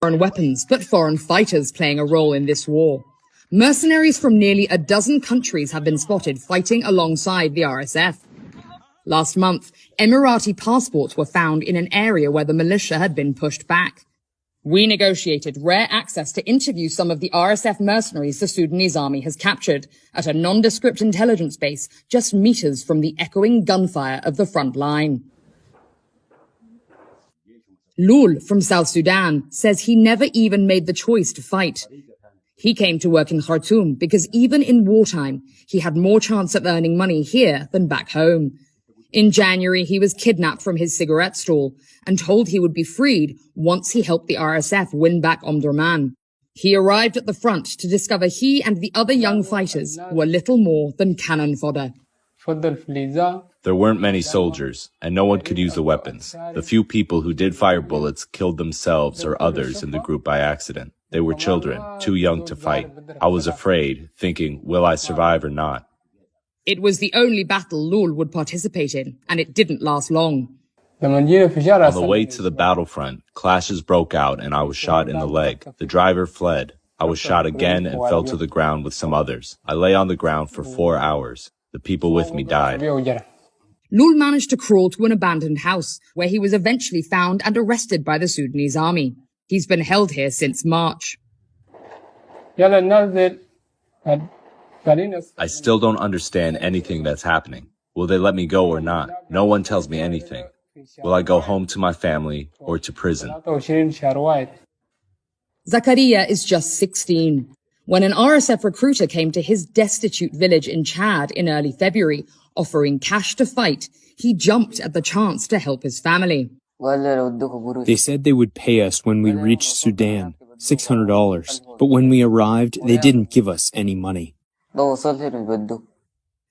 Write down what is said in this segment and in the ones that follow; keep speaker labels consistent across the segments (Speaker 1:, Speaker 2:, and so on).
Speaker 1: foreign weapons, but foreign fighters playing a role in this war. Mercenaries from nearly a dozen countries have been spotted fighting alongside the RSF. Last month, Emirati passports were found in an area where the militia had been pushed back. We negotiated rare access to interview some of the RSF mercenaries the Sudanese army has captured at a nondescript intelligence base just meters from the echoing gunfire of the front line. Lul from South Sudan says he never even made the choice to fight. He came to work in Khartoum because even in wartime, he had more chance of earning money here than back home. In January, he was kidnapped from his cigarette stall and told he would be freed once he helped the RSF win back Omdurman. He arrived at the front to discover he and the other young fighters were little more than cannon fodder.
Speaker 2: There weren't many soldiers, and no one could use the weapons. The few people who did fire bullets killed themselves or others in the group by accident. They were children, too young to fight. I was afraid, thinking, will I survive or not?
Speaker 1: It was the only battle Lul would participate in, and it didn't last long.
Speaker 2: On the way to the battlefront, clashes broke out and I was shot in the leg. The driver fled. I was shot again and fell to the ground with some others. I lay on the ground for 4 hours. The people with me died.
Speaker 1: Lul managed to crawl to an abandoned house, where he was eventually found and arrested by the Sudanese army. He's been held here since March.
Speaker 2: I still don't understand anything that's happening. Will they let me go or not? No one tells me anything. Will I go home to my family or to prison?
Speaker 1: Zakaria is just 16. When an RSF recruiter came to his destitute village in Chad in early February, offering cash to fight, he jumped at the chance to help his family.
Speaker 3: They said they would pay us when we reached Sudan, $600, but when we arrived, they didn't give us any money.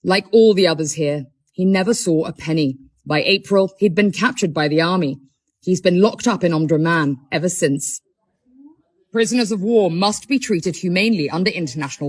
Speaker 1: Like all the others here, he never saw a penny. By April, he'd been captured by the army. He's been locked up in Omdurman ever since. Prisoners of war must be treated humanely under international law.